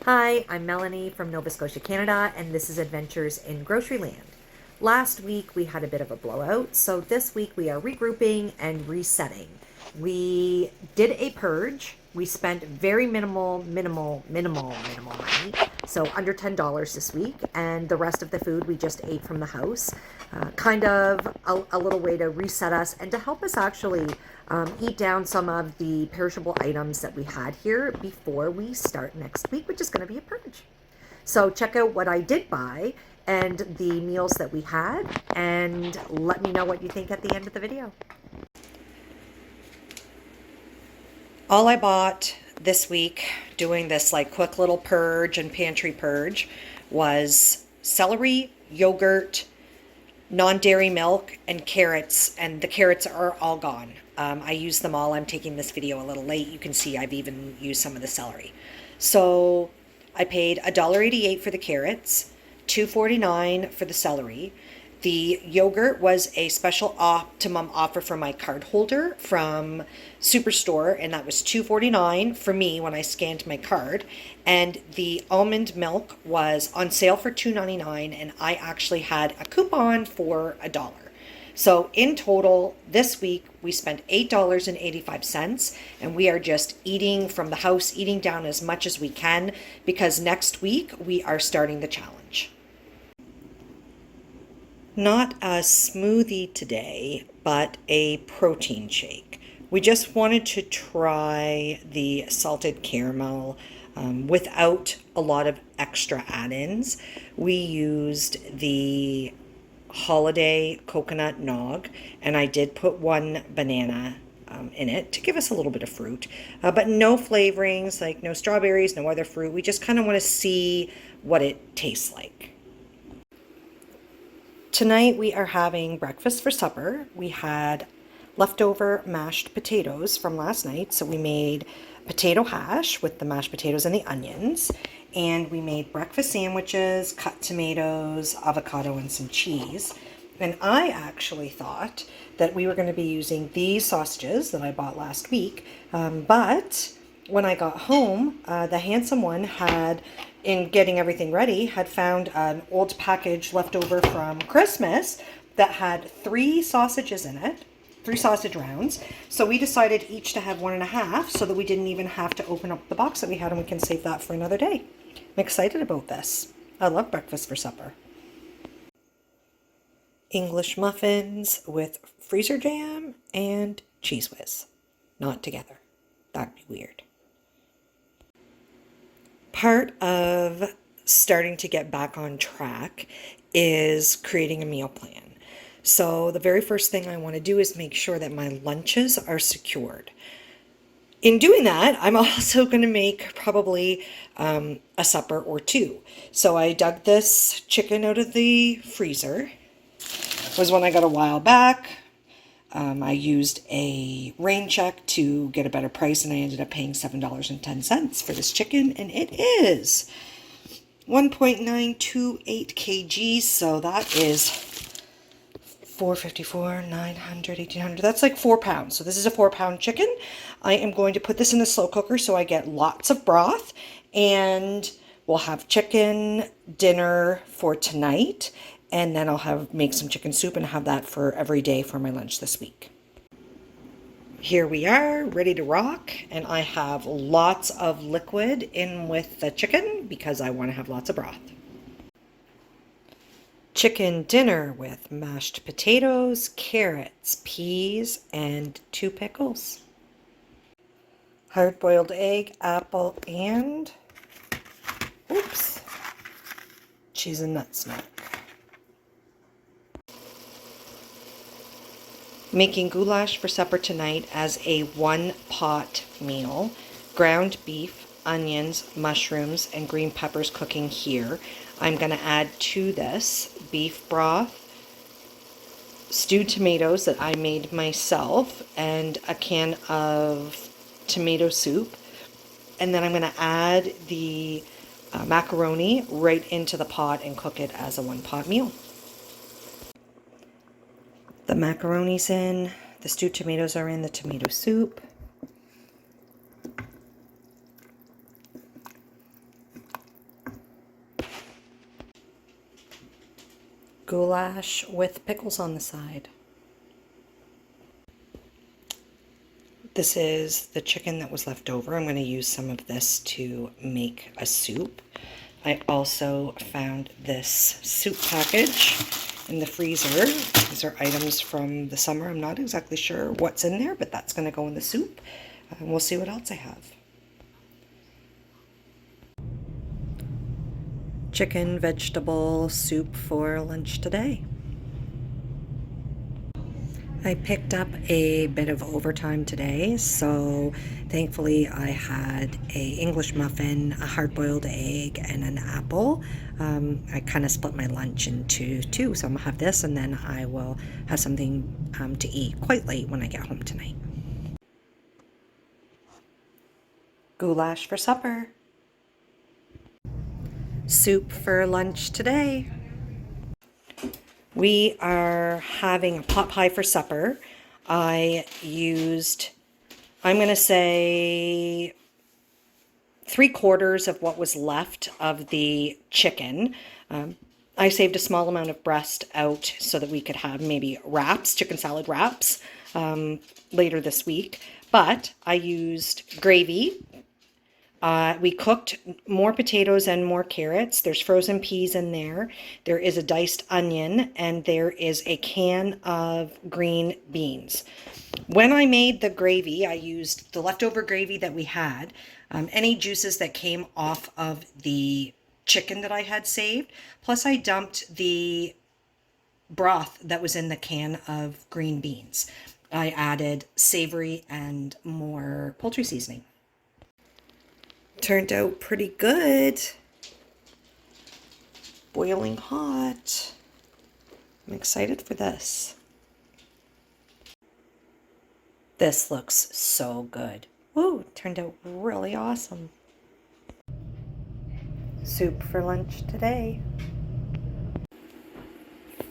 Hi, I'm Melanie from Nova Scotia, Canada, and this is Adventures in Groceryland. Last week we had a bit of a blowout, so this week we are regrouping and resetting. We did a purge. We spent very minimal money, so under $10 this week, and the rest of the food we just ate from the house. Kind of a little way to reset us and to help us actually eat down some of the perishable items that we had here before we start next week, which is going to be a purge. So check out what I did buy and the meals that we had, and let me know what you think at the end of the video. All I bought this week doing this like quick little purge and pantry purge was celery, yogurt, non-dairy milk, and carrots, and the carrots are all gone. I used them all. I'm taking this video a little late. You can see I've even used some of the celery. So I paid $1.88 for the carrots, $2.49 for the celery. The yogurt was a special optimum offer for my card holder from Superstore, and that was $2.49 for me when I scanned my card. And the almond milk was on sale for $2.99, and I actually had a coupon for $1. So in total, this week, we spent $8.85, and we are just eating from the house, eating down as much as we can, because next week we are starting the challenge. Not a smoothie today, but a protein shake. We just wanted to try the salted caramel without a lot of extra add-ins. We used the holiday coconut nog, and I did put one banana in it to give us a little bit of fruit, but no flavorings, like no strawberries, no other fruit. We just kind of want to see what it tastes like. Tonight we are having breakfast for supper. We had leftover mashed potatoes from last night, so we made potato hash with the mashed potatoes and the onions, and we made breakfast sandwiches, cut tomatoes, avocado, and some cheese. And I actually thought that we were going to be using these sausages that I bought last week, but when I got home, the handsome one had, in getting everything ready, had found an old package left over from Christmas that had 3 sausages in it, 3 sausage rounds. So we decided each to have 1.5 so that we didn't even have to open up the box that we had, and we can save that for another day. I'm excited about this. I love breakfast for supper. English muffins with freezer jam and Cheese Whiz. Not together. That'd be weird. Part of starting to get back on track is creating a meal plan. So the very first thing I want to do is make sure that my lunches are secured. In doing that, I'm also going to make probably a supper or 2. So I dug this chicken out of the freezer. It was one I got a while back. I used a rain check to get a better price, and I ended up paying $7.10 for this chicken, and it is 1.928 kgs, so that is 454, 900, 1800. That's like 4 pounds. So this is a 4-pound chicken. I am going to put this in the slow cooker so I get lots of broth, and we'll have chicken dinner for tonight. And then I'll make some chicken soup and have that for every day for my lunch this week. Here we are, ready to rock, and I have lots of liquid in with the chicken because I want to have lots of broth. Chicken dinner with mashed potatoes, carrots, peas, and 2 pickles. Hard-boiled egg, apple, and cheese and nut snack. Making goulash for supper tonight as a 1-pot meal. Ground beef, onions, mushrooms, and green peppers cooking here. I'm going to add to this beef broth, stewed tomatoes that I made myself, and a can of tomato soup. And then I'm going to add the macaroni right into the pot and cook it as a 1-pot meal. The macaroni's in, the stewed tomatoes are in the tomato soup. Goulash with pickles on the side. This is the chicken that was left over. I'm going to use some of this to make a soup. I also found this soup package in the freezer. These are items from the summer. I'm not exactly sure what's in there, but that's going to go in the soup. And we'll see what else I have. Chicken vegetable soup for lunch today. I picked up a bit of overtime today, so thankfully I had a English muffin, a hard-boiled egg, and an apple. I kind of split my lunch into two, so I'm gonna have this and then I will have something to eat quite late when I get home tonight. Goulash for supper. Soup for lunch today. We are having a pot pie for supper. I used, I'm going to say, 3/4 of what was left of the chicken. I saved a small amount of breast out so that we could have maybe wraps, chicken salad wraps, later this week. But I used gravy. We cooked more potatoes and more carrots. There's frozen peas in there. There is a diced onion, and there is a can of green beans. When I made the gravy, I used the leftover gravy that we had, any juices that came off of the chicken that I had saved, plus I dumped the broth that was in the can of green beans. I added savory and more poultry seasoning. Turned out pretty good. Boiling hot. I'm excited for this. This looks so good. Ooh, turned out really awesome. Soup for lunch today.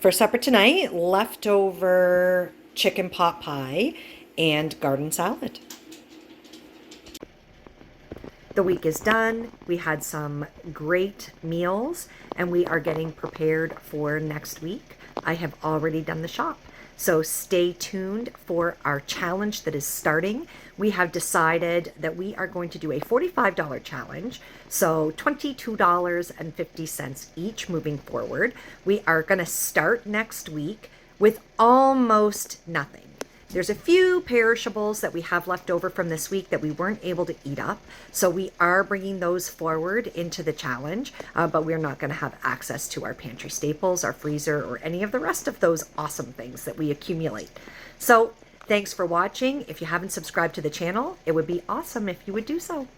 For supper tonight, leftover chicken pot pie and garden salad. The week is done. We had some great meals and we are getting prepared for next week. I have already done the shop. So stay tuned for our challenge that is starting. We have decided that we are going to do a $45 challenge. So $22.50 each moving forward. We are going to start next week with almost nothing. There's a few perishables that we have left over from this week that we weren't able to eat up. So we are bringing those forward into the challenge, but we're not going to have access to our pantry staples, our freezer, or any of the rest of those awesome things that we accumulate. So thanks for watching. If you haven't subscribed to the channel, it would be awesome if you would do so.